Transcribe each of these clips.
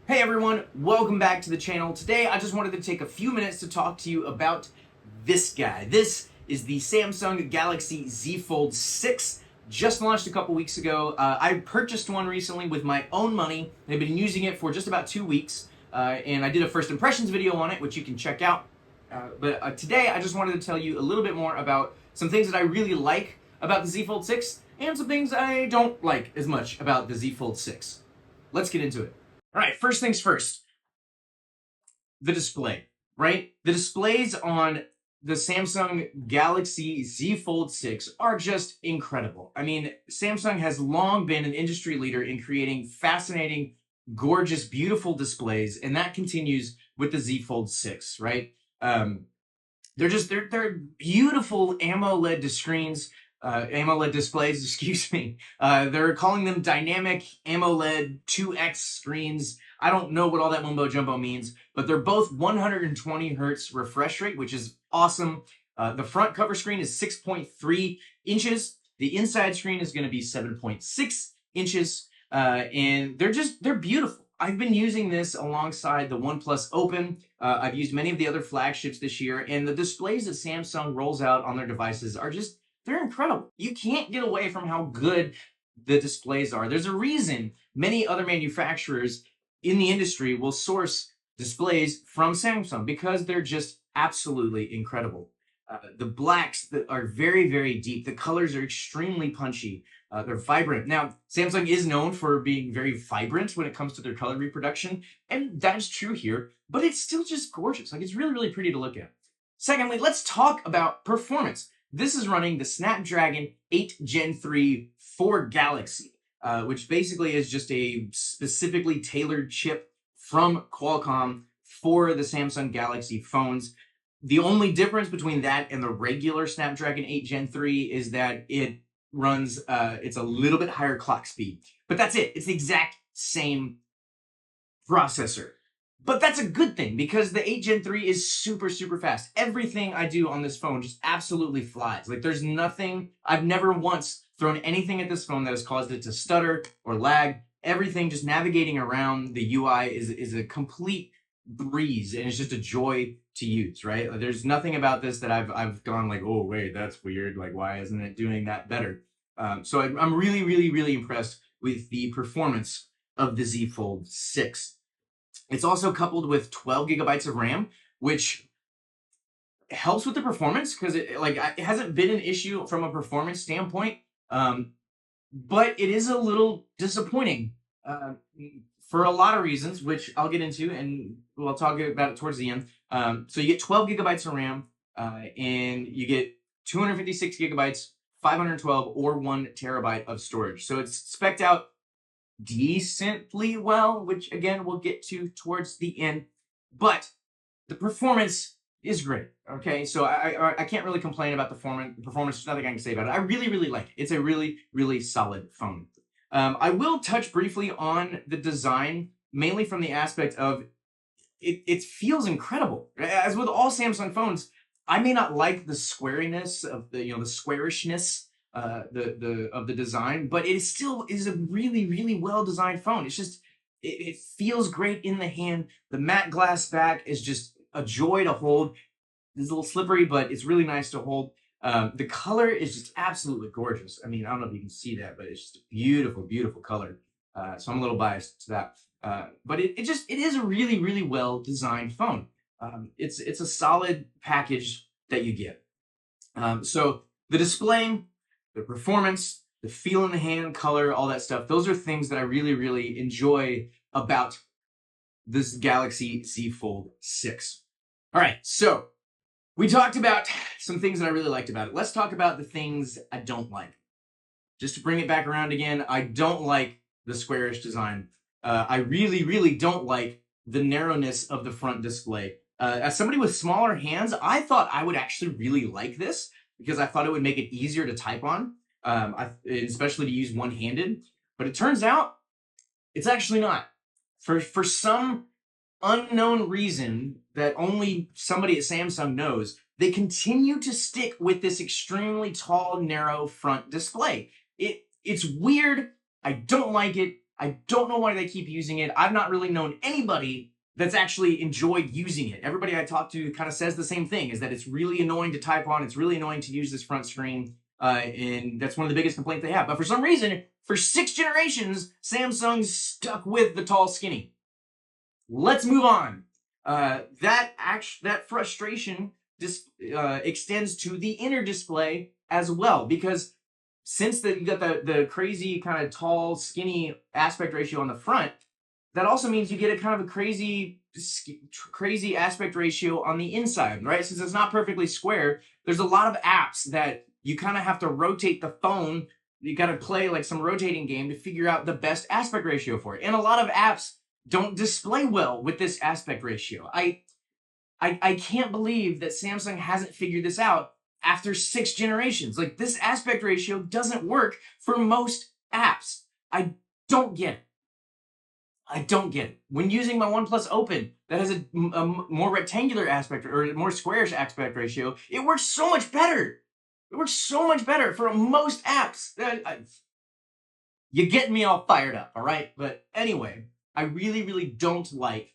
Hey everyone, welcome back to the channel. Today I just wanted to take a few minutes to talk to you about this guy. This is the Samsung Galaxy Z Fold 6. Just launched a couple weeks ago. I purchased one recently with my own money. I've been using it for just about 2 weeks, and I did a first impressions video on it, which you can check out. But today I just wanted to tell you a little bit more about some things that I really like about the Z Fold 6 and some things I don't like as much about the Z Fold 6. Let's get into it. All right, first things first, the display, right? The displays on the Samsung Galaxy Z Fold 6 are just incredible. I mean, Samsung has long been an industry leader in creating fascinating, gorgeous, beautiful displays, and that continues with the Z Fold 6, right? They're beautiful AMOLED screens, AMOLED displays, excuse me. They're calling them dynamic AMOLED 2X screens. I don't know what all that mumbo jumbo means, but they're both 120 hertz refresh rate, which is awesome. The front cover screen is 6.3 inches. The inside screen is going to be 7.6 inches, and they're beautiful. I've been using this alongside the OnePlus Open. I've used many of the other flagships this year, and the displays that Samsung rolls out on their devices are they're incredible. You can't get away from how good the displays are. There's a reason many other manufacturers in the industry will source displays from Samsung because they're just absolutely incredible. The blacks that are very, very deep. The colors are extremely punchy. They're vibrant. Now, Samsung is known for being very vibrant when it comes to their color reproduction, and that's true here, but it's still just gorgeous. Like, it's really, really pretty to look at. Secondly, let's talk about performance. This is running the Snapdragon 8 Gen 3 for Galaxy, which basically is just a specifically tailored chip from Qualcomm for the Samsung Galaxy phones. The only difference between that and the regular Snapdragon 8 Gen 3 is that it runs, it's a little bit higher clock speed. But that's it. It's the exact same processor. But that's a good thing because the 8 Gen 3 is super, super fast. Everything I do on this phone just absolutely flies. Like, there's nothing, I've never once thrown anything at this phone that has caused it to stutter or lag. Everything just navigating around the UI is a complete breeze, and it's just a joy to use, right? Like, there's nothing about this that I've gone like, oh wait, that's weird. Like, why isn't it doing that better? So I'm really, really, really impressed with the performance of the Z Fold 6. It's also coupled with 12 gigabytes of RAM, which helps with the performance because it hasn't been an issue from a performance standpoint, but it is a little disappointing for a lot of reasons, which I'll get into, and we'll talk about it towards the end. So you get 12 gigabytes of RAM, and you get 256 gigabytes, 512, or 1 terabyte of storage. So it's spec'd out decently well, which again we'll get to towards the end, but the performance is great. Okay, so I can't really complain about the performance. There's nothing I can say about it. I really, really like it. It's a really, really solid phone. I will touch briefly on the design, mainly from the aspect of it feels incredible. As with all Samsung phones, I may not like the squariness of the squarishness of the design, but it still is a really, really well designed phone. It's just it feels great in the hand. The matte glass back is just a joy to hold. It's a little slippery, but it's really nice to hold. The color is just absolutely gorgeous. I mean, I don't know if you can see that, but it's just a beautiful, beautiful color. So I'm a little biased to that. But it is a really, really well designed phone. It's a solid package that you get. So the display, the performance, the feel in the hand, color, all that stuff, those are things that I really, really enjoy about this Galaxy Z Fold 6. All right, so we talked about some things that I really liked about it. Let's talk about the things I don't like. Just to bring it back around again, I don't like the squarish design. I really, really don't like the narrowness of the front display. As somebody with smaller hands, I thought I would actually really like this because I thought it would make it easier to type on, especially to use one-handed. But it turns out it's actually not. For some unknown reason that only somebody at Samsung knows, they continue to stick with this extremely tall, narrow front display. It's weird. I don't like it. I don't know why they keep using it. I've not really known anybody that's actually enjoyed using it. Everybody I talk to kind of says the same thing, is that it's really annoying to type on. It's really annoying to use this front screen. And that's one of the biggest complaints they have. But for some reason, for 6 generations, Samsung's stuck with the tall, skinny. Let's move on. That frustration extends to the inner display as well, because since you got the crazy kind of tall, skinny aspect ratio on the front, that also means you get a kind of a crazy aspect ratio on the inside, right? Since it's not perfectly square, there's a lot of apps that you kind of have to rotate the phone. You got to play like some rotating game to figure out the best aspect ratio for it. And a lot of apps don't display well with this aspect ratio. I can't believe that Samsung hasn't figured this out after 6 generations. Like, this aspect ratio doesn't work for most apps. I don't get it. I don't get it. When using my OnePlus Open that has a more rectangular aspect or more squarish aspect ratio, it works so much better. It works so much better for most apps. You're getting me all fired up, all right? But anyway, I really, really don't like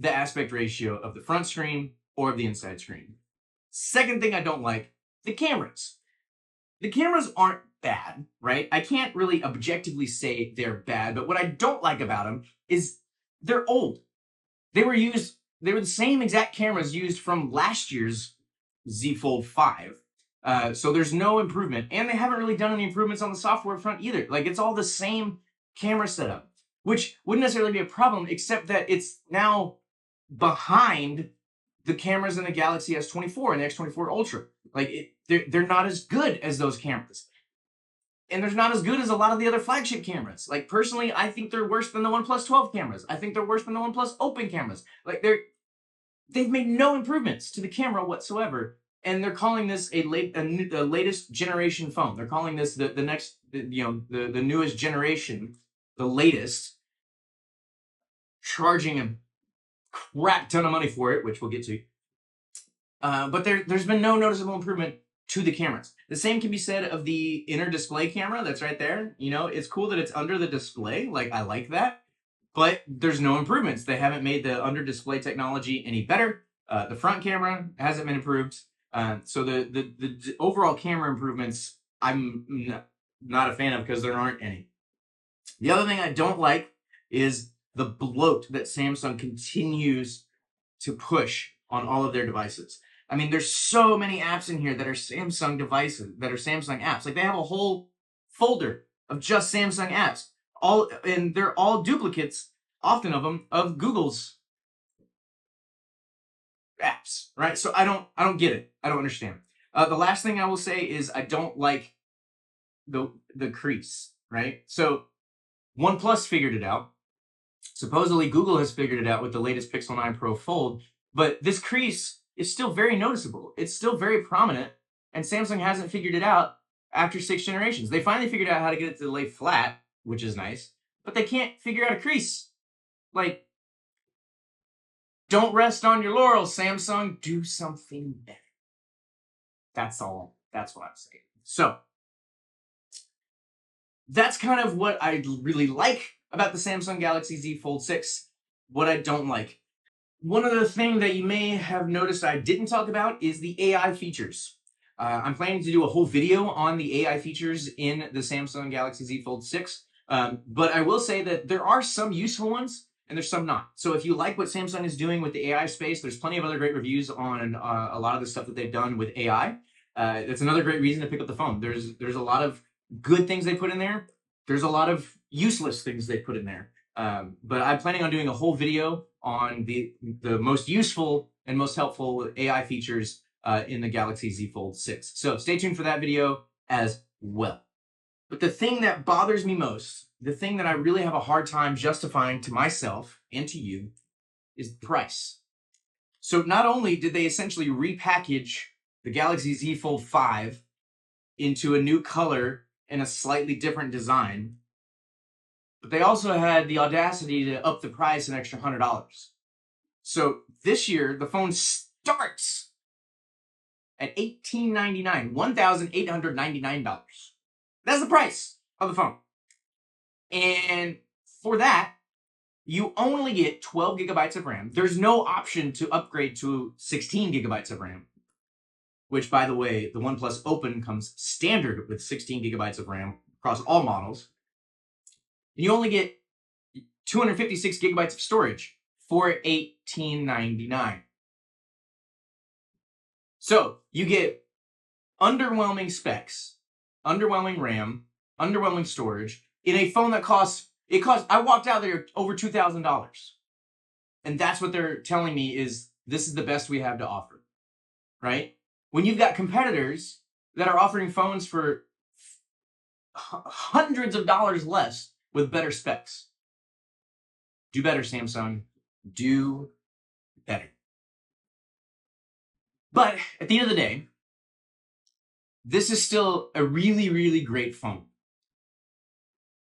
the aspect ratio of the front screen or of the inside screen. Second thing I don't like, the cameras. The cameras aren't bad, right? I can't really objectively say they're bad, but what I don't like about them is they're old. They were the same exact cameras used from last year's Z Fold 5. So there's no improvement, and they haven't really done any improvements on the software front either. Like, it's all the same camera setup, which wouldn't necessarily be a problem, except that it's now behind the cameras in the Galaxy S24 and the X24 Ultra. Like, they're not as good as those cameras. And they're not as good as a lot of the other flagship cameras. Like, personally, I think they're worse than the OnePlus 12 cameras. I think they're worse than the OnePlus Open cameras. Like, they've made no improvements to the camera whatsoever. And they're calling this the latest generation phone. They're calling this the next, the newest generation, the latest, charging a crap ton of money for it, which we'll get to. But there's been no noticeable improvement to the cameras. The same can be said of the inner display camera that's right there. It's cool that it's under the display. Like, I like that. But there's no improvements. They haven't made the under display technology any better. The front camera hasn't been improved. So the overall camera improvements, I'm not a fan of, because there aren't any. The other thing I don't like is the bloat that Samsung continues to push on all of their devices. I mean, there's so many apps in here that are Samsung devices, that are Samsung apps. Like, they have a whole folder of just Samsung apps, and they're all duplicates, often of them, of Google's apps, right? So I don't get it. I don't understand. The last thing I will say is I don't like the crease, right? So OnePlus figured it out. Supposedly Google has figured it out with the latest Pixel 9 Pro Fold, but this crease is still very noticeable. It's still very prominent, and Samsung hasn't figured it out after 6 generations. They finally figured out how to get it to lay flat, which is nice, but they can't figure out a crease. Like, don't rest on your laurels, Samsung. Do something better. That's all. That's what I'm saying. So, that's kind of what I really like about the Samsung Galaxy Z Fold 6. What I don't like. One other thing that you may have noticed I didn't talk about is the AI features. I'm planning to do a whole video on the AI features in the Samsung Galaxy Z Fold 6. But I will say that there are some useful ones, and there's some not. So if you like what Samsung is doing with the AI space, there's plenty of other great reviews on a lot of the stuff that they've done with AI. It's another great reason to pick up the phone. There's a lot of good things they put in there. There's a lot of useless things they put in there. But I'm planning on doing a whole video on the most useful and most helpful AI features in the Galaxy Z Fold 6. So stay tuned for that video as well. But the thing that bothers me most, the thing that I really have a hard time justifying to myself and to you, is the price. So not only did they essentially repackage the Galaxy Z Fold 5 into a new color and a slightly different design, but they also had the audacity to up the price an extra $100. So this year, the phone starts at $1,899, $1,899. That's the price of the phone. And for that, you only get 12 gigabytes of RAM. There's no option to upgrade to 16 gigabytes of RAM, which, by the way, the OnePlus Open comes standard with 16 gigabytes of RAM across all models. And you only get 256 gigabytes of storage for $18.99. So you get underwhelming specs, underwhelming RAM, underwhelming storage in a phone that costs, I walked out there over $2,000. And that's what they're telling me is this is the best we have to offer, right? When you've got competitors that are offering phones for hundreds of dollars less with better specs. Do better, Samsung. Do better. But at the end of the day, this is still a really, really great phone.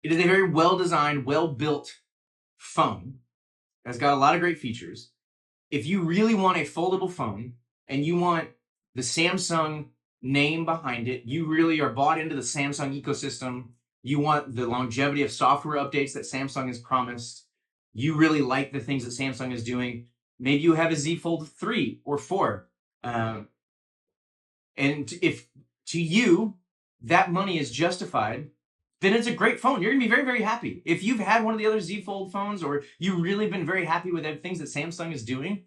It is a very well-designed, well-built phone that's got a lot of great features. If you really want a foldable phone and you want the Samsung name behind it, you really are bought into the Samsung ecosystem, you want the longevity of software updates that Samsung has promised, you really like the things that Samsung is doing, maybe you have a Z Fold 3 or 4. And if to you that money is justified, then it's a great phone. You're going to be very, very happy. If you've had one of the other Z Fold phones or you've really been very happy with the things that Samsung is doing,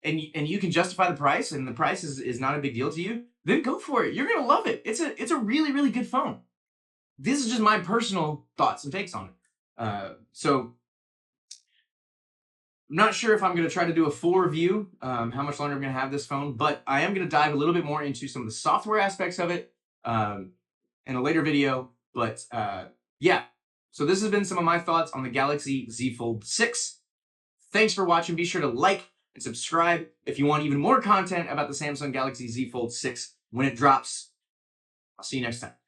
and you can justify the price, and the price is not a big deal to you, then go for it. You're going to love it. It's a really, really good phone. This is just my personal thoughts and takes on it. So I'm not sure if I'm going to try to do a full review, how much longer I'm going to have this phone, but I am going to dive a little bit more into some of the software aspects of it in a later video. But yeah, so this has been some of my thoughts on the Galaxy Z Fold 6. Thanks for watching. Be sure to like and subscribe if you want even more content about the Samsung Galaxy Z Fold 6 when it drops. I'll see you next time.